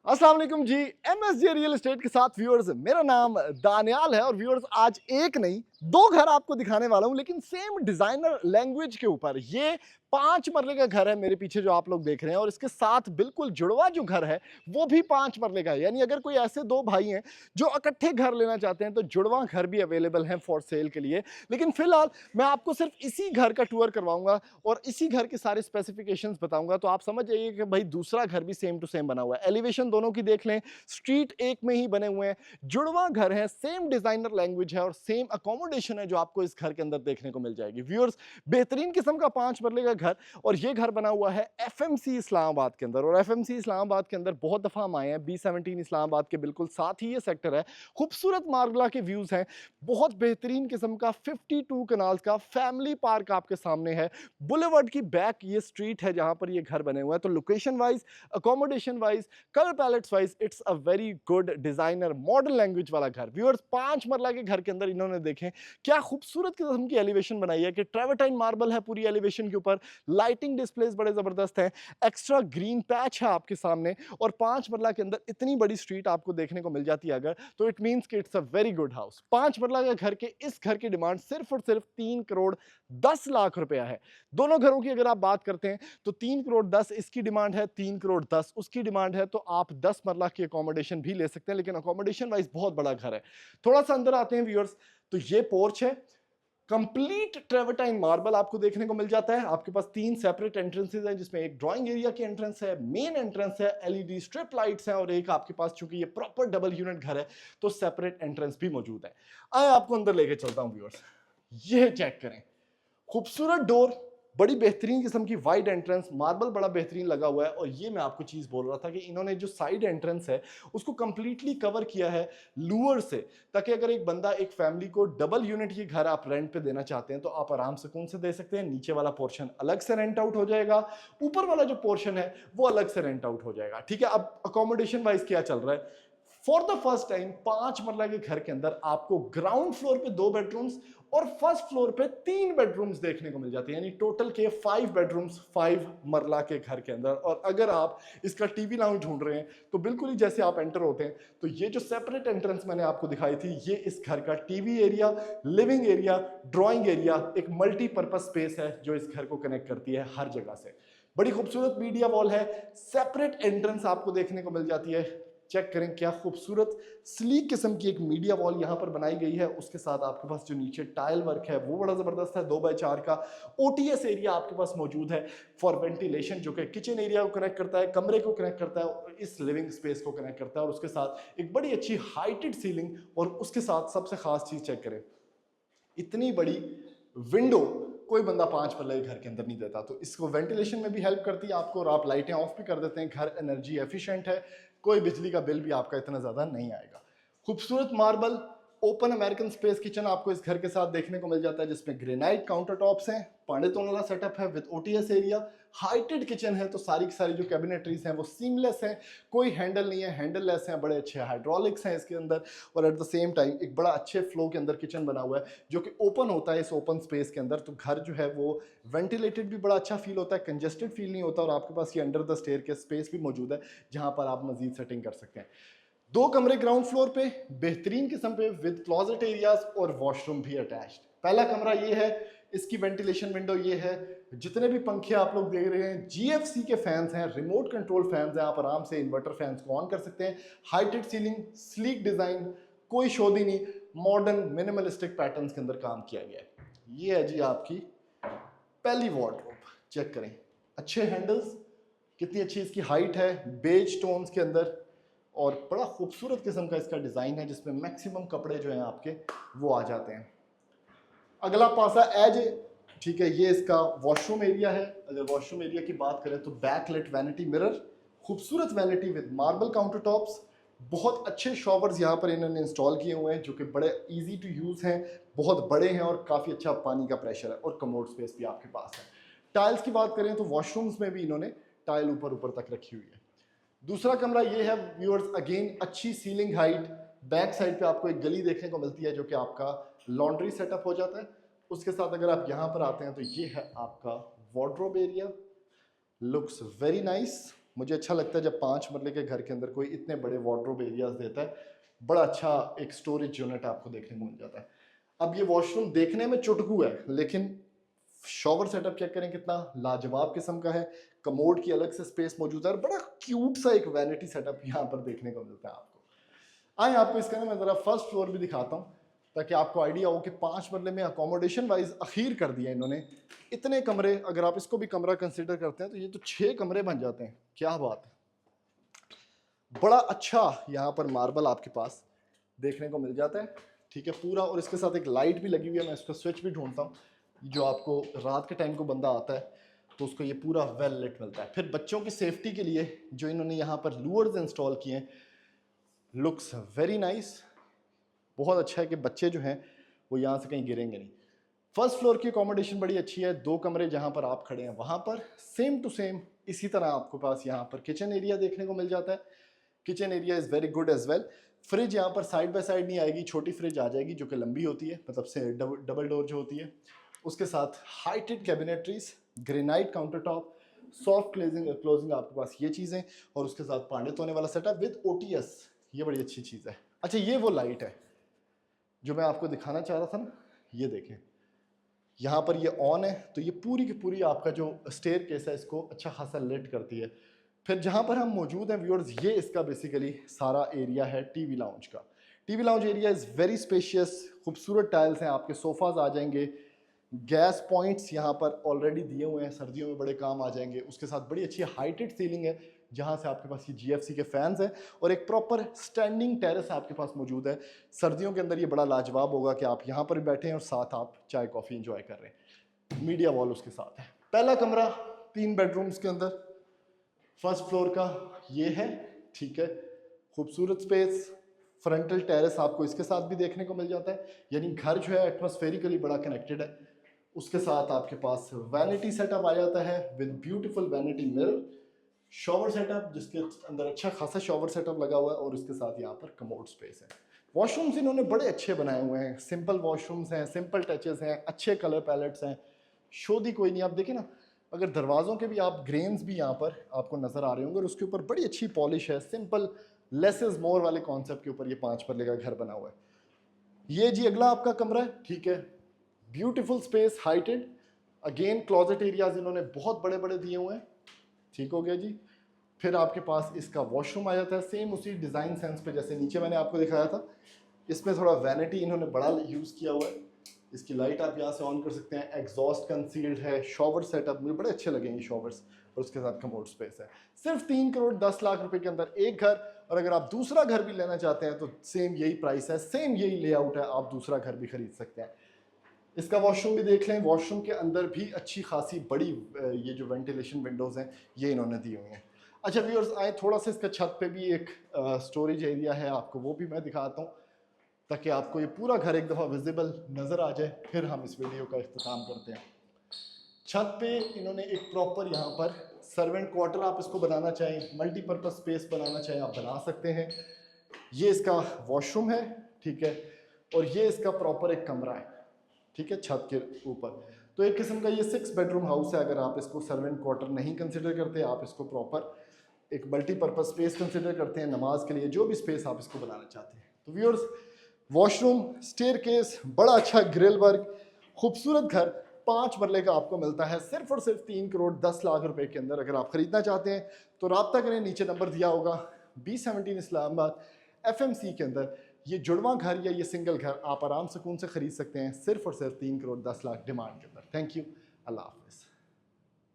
अस्सलाम वालेकुम जी। MSJ real estate के साथ व्यूअर्स, मेरा नाम दानियाल है और व्यूअर्स आज एक नहीं दो घर आपको दिखाने वाला हूं, लेकिन सेम डिजाइनर लैंग्वेज के ऊपर। ये 5 मरले का घर है मेरे पीछे जो आप लोग देख रहे हैं, और इसके साथ बिल्कुल जुड़वा जो घर है वो भी 5 मरले का है। यानी अगर कोई ऐसे दो भाई हैं जो इकट्ठे घर लेना चाहते हैं तो जुड़वा घर भी अवेलेबल है फॉर सेल के लिए। लेकिन फिलहाल मैं आपको सिर्फ इसी घर का टूर करवाऊंगा और इसी घर के सारे स्पेसिफिकेशंस बताऊंगा, तो आप समझ जाइए कि भाई दूसरा घर भी सेम टू सेम बना हुआ है। एलिवेशन दोनों की देख लें, स्ट्रीट एक में ही बने हुए हैं, जुड़वा घर है, सेम डिजाइनर लैंग्वेज है और सेम अकोमोडेशन है जो आपको इस घर के अंदर देखने को मिल जाएगी। व्यूअर्स, बेहतरीन किस्म का 5 मरले का घर, और ये घर बना हुआ है एफएमसी इस्लामाबाद के अंदर। और एफएमसी इस्लामाबाद के अंदर बहुत दफा हम आए हैं, B17 इस्लामाबाद के बिल्कुल साथ ही ये सेक्टर है। खूबसूरत मार्गला के व्यूज हैं, बहुत बेहतरीन किस्म का 52 कनाल्स का फैमिली पार्क आपके सामने है। बुलेवर्ड की बैक ये स्ट्रीट है जहां पर ये घर बने हुए हैं। तो location wise, accommodation wise, colour pallets wise, it's a very good designer modern language वाला घर। व्यूअर्स, 5 मरला के घर के अंदर इन्होंने देखें क्या खूबसूरत किस्म की एलिवेशन बनाई है कि ट्रेवर्टाइन मार्बल है पूरी एलिवेशन के ऊपर, लाइटिंग डिस्प्लेस बड़े जबरदस्त हैं, एक्स्ट्रा ग्रीन पैच है आपके सामने, और 5 मरला के अंदर इतनी बड़ी स्ट्रीट आपको देखने को मिल जाती है अगर, तो इट मींस कि it's a very good house. 5 मरला के घर के इस घर की डिमांड सिर्फ और सिर्फ 3 करोड़ 10 लाख रुपया है। दोनों घरों की अगर आप बात करते हैं तो 3 करोड़ 10 इसकी डिमांड है, 3 करोड़ 10 उसकी डिमांड है। तो आप 10 मरला की अकोमोडेशन भी ले सकते हैं, लेकिन अकोमोडेशन वाइज बहुत बड़ा घर है। थोड़ा सा अंदर आते हैं व्यूअर्स, तो ये पोर्च है, कंप्लीट ट्रेवर्टाइन मार्बल आपको देखने को मिल जाता है। आपके पास 3 सेपरेट एंट्रेंसेस हैं, जिसमें एक ड्राइंग एरिया की एंट्रेंस है, मेन एंट्रेंस है, एलईडी स्ट्रिप लाइट्स हैं, और एक आपके पास, चूंकि ये प्रॉपर डबल यूनिट घर है तो सेपरेट एंट्रेंस भी मौजूद है। आए आपको अंदर लेके चलता हूं व्यूअर्स, ये चेक करें, खूबसूरत डोर, बड़ी बेहतरीन किस्म की वाइड एंट्रेंस, मार्बल बड़ा बेहतरीन लगा हुआ है। और ये मैं आपको चीज बोल रहा था कि इन्होंने जो साइड एंट्रेंस है उसको कंप्लीटली कवर किया है लूअर से, ताकि अगर एक बंदा, एक फैमिली को डबल यूनिट ये घर आप रेंट पे देना चाहते हैं तो आप आराम से कौन से दे सकते हैं। नीचे वाला पोर्शन अलग से रेंट आउट हो जाएगा, ऊपर वाला जो पोर्शन है वो अलग से रेंट आउट हो जाएगा। ठीक है, अब अकोमोडेशन वाइज क्या चल रहा है। फॉर द फर्स्ट टाइम 5 मरला के घर के अंदर आपको ग्राउंड फ्लोर पे 2 बेडरूम्स और फर्स्ट फ्लोर पे 3 बेडरूम्स देखने को मिल जाते हैं, यानी टोटल के 5 बेडरूम्स 5 मरला के घर के अंदर। और अगर आप इसका टीवी लाउंज ढूंढ रहे हैं तो बिल्कुल ही जैसे आप एंटर होते हैं तो ये जो सेपरेट एंट्रेंस मैंने आपको दिखाई थी, ये इस घर का TV area, living area, drawing area, एक मल्टीपर्पज स्पेस है जो इस घर को कनेक्ट करती है हर जगह से। बड़ी खूबसूरत मीडिया वॉल है, सेपरेट एंट्रेंस आपको देखने को मिल जाती है। चेक करें क्या खूबसूरत स्लीक किस्म की एक मीडिया वॉल यहां पर बनाई गई है। उसके साथ आपके पास जो नीचे टाइल वर्क है वो बड़ा जबरदस्त है, 2x4 का ओटीएस एरिया आपके पास मौजूद है फॉर वेंटिलेशन, जो कि किचन एरिया को कनेक्ट करता है, कमरे को कनेक्ट करता है और इस लिविंग स्पेस को कनेक्ट करता है। और उसके साथ एक बड़ी अच्छी हाइटेड सीलिंग, और उसके साथ सबसे खास चीज चेक करें, इतनी बड़ी विंडो कोई बंदा 5 मरले घर के अंदर नहीं देता, तो इसको वेंटिलेशन में भी हेल्प करती है आपको, और आप लाइटें ऑफ भी कर देते हैं। घर एनर्जी एफिशिएंट है, कोई बिजली का बिल भी आपका इतना ज्यादा नहीं आएगा। खूबसूरत marble open American space kitchen आपको इस घर के साथ देखने को मिल जाता है, जिसमें ग्रेनाइट काउंटर टॉप्स हैं, पांडे तोन वाला सेटअप है with OTS area, heighted kitchen है, तो सारी की सारी जो कैबिनेटरीज हैं वो सीमलेस हैं, कोई हैंडल नहीं है, हैंडल लेस हैं, बड़े अच्छे हाइड्रोलिक्स हैं इसके अंदर। और एट द सेम टाइम एक बड़ा अच्छे फ्लो के अंदर किचन बना हुआ है जो कि ओपन होता है इस ओपन स्पेस के अंदर, तो घर जो है वो वेंटिलेटेड भी बड़ा अच्छा फील होता है, कंजेस्टेड फील नहीं होता। और आपके पास ये अंडर द स्टेयर के स्पेस भी मौजूद है जहां पर आप मजीद सेटिंग कर सकते हैं। 2 कमरे ग्राउंड फ्लोर पे बेहतरीन किस्म पे विद क्लोजेट एरियाज और वॉशरूम भी अटैच्ड। पहला कमरा ये है, इसकी वेंटिलेशन विंडो ये है, जितने भी पंखे आप लोग देख रहे हैं जीएफसी के फैंस हैं, रिमोट कंट्रोल फैंस हैं, आप आराम से इन्वर्टर फैंस को ऑन कर सकते हैं। हाइटेड सीलिंग, स्लीक डिजाइन, कोई शोधी नहीं, मॉडर्न मिनिमलिस्टिक पैटर्न्स के अंदर काम किया गया है। ये है जी आपकी पहली वार्डरोब, चेक करें, अच्छे हैंडल्स, कितनी अच्छी इसकी हाइट है, बेज टोन्स के अंदर, और बड़ा खूबसूरत किस्म का इसका डिजाइन है जिसमें मैक्सिमम कपड़े जो हैं आपके वो आ जाते हैं। अगला पासा एज, ठीक है, ये इसका वॉशरूम एरिया है। अगर वॉशरूम एरिया की बात करें तो बैकलेट वैनिटी मिरर, खूबसूरत vanity with marble counter tops, बहुत अच्छे शॉवर्स यहाँ पर इन्होंने इंस्टॉल किए हुए हैं जो कि बड़े इजी टू यूज़ हैं, बहुत बड़े हैं और काफ़ी अच्छा पानी का प्रेशर है, और कमोड स्पेस भी आपके पास है। टाइल्स की बात करें तो वॉशरूम्स में भी इन्होंने टाइल ऊपर ऊपर तक रखी हुई है। दूसरा कमरा ये है व्यूअर्स, अगेन अच्छी सीलिंग हाइट, बैक साइड पे आपको एक गली देखने को मिलती है जो कि आपका लॉन्ड्री सेटअप हो जाता है। उसके साथ अगर आप यहाँ पर आते हैं तो ये है आपका wardrobe area, looks very nice. मुझे अच्छा लगता है जब 5 मरले के घर के अंदर कोई इतने बड़े वार्डरोब एरियाज देता है, बड़ा अच्छा एक स्टोरेज यूनिट आपको देखने को मिल जाता है। अब ये वॉशरूम देखने में चुटकू है, लेकिन शॉवर सेटअप चेक करें कितना लाजवाब किस्म का है। कमोड की अलग से स्पेस मौजूद है और बड़ा क्यूट सा एक वैनिटी सेटअप यहाँ पर देखने को मिलता है आपको। आए आपको इसका ना मैं ज़रा फर्स्ट फ्लोर भी दिखाता हूँ ताकि आपको आइडिया हो कि 5 मरले में अकोमोडेशन वाइज अखीर कर दिया इन्होंने। इतने कमरे, अगर आप इसको भी कमरा कंसिडर करते हैं तो ये तो 6 कमरे बन जाते हैं। क्या बात है, बड़ा अच्छा यहाँ पर मार्बल आपके पास देखने को मिल जाता है, ठीक है पूरा। और इसके साथ एक लाइट भी लगी हुई है, मैं इसका स्विच भी ढूंढता हूँ, जो आपको रात के टाइम को बंदा आता है तो उसको ये पूरा वेल लिट मिलता है। फिर बच्चों की सेफ्टी के लिए जो इन्होंने यहाँ पर लूअर्स इंस्टॉल किए हैं, लुक्स वेरी नाइस। बहुत अच्छा है कि बच्चे जो हैं वो यहाँ से कहीं गिरेंगे नहीं। फर्स्ट फ्लोर की अकोमोडेशन बड़ी अच्छी है। 2 कमरे जहाँ पर आप खड़े हैं वहाँ पर सेम टू सेम इसी तरह आपके पास यहाँ पर किचन एरिया देखने को मिल जाता है। Kitchen area is very good as well. Fridge यहाँ पर साइड बाय साइड नहीं आएगी, छोटी फ्रिज आ जाएगी जो कि लंबी होती है, मतलब से डबल डोर जो होती है। उसके साथ heighted cabinetries, granite countertop, soft closing आपके पास ये चीज़ें, और उसके साथ पानी धोने वाला सेटअप विद OTS, ये बड़ी अच्छी चीज़ है। अच्छा, ये वो लाइट है जो मैं आपको दिखाना चाह रहा था ना, ये देखें यहाँ पर ये ऑन है तो ये पूरी की पूरी आपका जो स्टेयर केस है इसको अच्छा खासा लिट करती है। फिर जहाँ पर हम मौजूद हैं व्यूअर्स, ये इसका बेसिकली सारा एरिया है टीवी लाउंज का। TV lounge area is very spacious, खूबसूरत टाइल्स हैं, आपके सोफ़ाज आ जाएंगे, गैस पॉइंट्स यहाँ पर ऑलरेडी दिए हुए हैं, सर्दियों में बड़े काम आ जाएंगे। उसके साथ बड़ी अच्छी हाइटेड सीलिंग है जहाँ से आपके पास ये GFC के फैंस हैं, और एक प्रॉपर स्टैंडिंग टेरेस आपके पास मौजूद है। सर्दियों के अंदर ये बड़ा लाजवाब होगा कि आप यहाँ पर बैठे हैं और साथ आप चाय कॉफ़ी इंजॉय कर रहे हैं। मीडिया वॉल उसके साथ है। पहला कमरा 3 बेडरूम्स के अंदर फर्स्ट फ्लोर का ये है, ठीक है, खूबसूरत स्पेस। फ्रंटल टेरेस आपको इसके साथ भी देखने को मिल जाता है, यानी घर जो है एटमॉस्फेरिकली बड़ा कनेक्टेड है। उसके साथ आपके पास वैनिटी सेटअप आ जाता है with beautiful vanity mirror, shower setup जिसके अंदर अच्छा खासा शॉवर सेटअप लगा हुआ है, और उसके साथ यहाँ पर कमोड स्पेस है। वॉशरूम्स इन्होंने बड़े अच्छे बनाए हुए हैं, सिंपल वॉशरूम्स हैं, सिंपल टचेस हैं, अच्छे कलर पैलेट्स हैं, शोधी कोई नहीं। आप देखें ना, अगर दरवाज़ों के भी आप ग्रेन्स भी यहाँ पर आपको नज़र आ रहे होंगे, और उसके ऊपर बड़ी अच्छी पॉलिश है, सिंपल लेस इज मोर वाले कॉन्सेप्ट के ऊपर ये 5 मरले का घर बना हुआ है। ये जी अगला आपका कमरा है, ठीक है, beautiful space, heighted, again closet areas इन्होंने बहुत बड़े बड़े दिए हुए हैं, ठीक हो गया जी। फिर आपके पास इसका वॉशरूम आ जाता है, सेम उसी डिज़ाइन सेंस पे जैसे नीचे मैंने आपको दिखाया था। इसमें थोड़ा वैनिटी इन्होंने बड़ा यूज़ किया हुआ है। इसकी लाइट आप यहाँ से ऑन कर सकते हैं, एग्जॉस्ट कंसील्ड है, शॉवर सेटअप मुझे बड़े अच्छे लगेंगे शॉवर्स, और उसके साथ कमोड स्पेस है। सिर्फ 3 करोड़ 10 लाख रुपए के अंदर एक घर, और अगर आप दूसरा घर भी लेना चाहते हैं तो सेम यही प्राइस है, सेम यही लेआउट है, आप दूसरा घर भी खरीद सकते हैं। इसका वॉशरूम भी देख लें, वॉशरूम के अंदर भी अच्छी खासी बड़ी ये जो वेंटिलेशन विंडोज़ हैं ये इन्होंने दी हुई हैं। अच्छा व्यूअर्स, आए थोड़ा सा इसका छत पे भी एक स्टोरेज एरिया है, आपको वो भी मैं दिखाता हूँ ताकि आपको ये पूरा घर एक दफ़ा विजिबल नज़र आ जाए, फिर हम इस वीडियो का इख्तिताम करते हैं। छत पे इन्होंने एक प्रॉपर यहाँ पर सर्वेंट क्वार्टर, आप इसको बनाना चाहें, मल्टीपर्पज़ स्पेस बनाना चाहें आप बना सकते हैं। ये इसका वॉशरूम है, ठीक है, और ये इसका प्रॉपर एक कमरा है, ठीक है, छत के ऊपर। तो एक किस्म का ये 6 बेडरूम हाउस है। अगर आप इसको सर्वेंट क्वार्टर नहीं कंसिडर करते, आप इसको प्रॉपर एक मल्टीपर्पज़ स्पेस कंसिडर करते हैं, नमाज के लिए जो भी स्पेस आप इसको बनाना चाहते हैं। तो व्यूअर्स, वॉशरूम, स्टेयरकेस, बड़ा अच्छा ग्रिल वर्क, खूबसूरत घर 5 मरले का आपको मिलता है सिर्फ और सिर्फ 3 करोड़ 10 लाख रुपए के अंदर। अगर आप खरीदना चाहते हैं तो राब्ता करें, नीचे नंबर दिया होगा। B17 इस्लामाबाद FMC के अंदर ये जुड़वा घर या ये सिंगल घर आप आराम सुकून से खरीद सकते हैं सिर्फ और सिर्फ 3 करोड़ 10 लाख डिमांड के अंदर। थैंक यू, अल्लाह हाफिज़।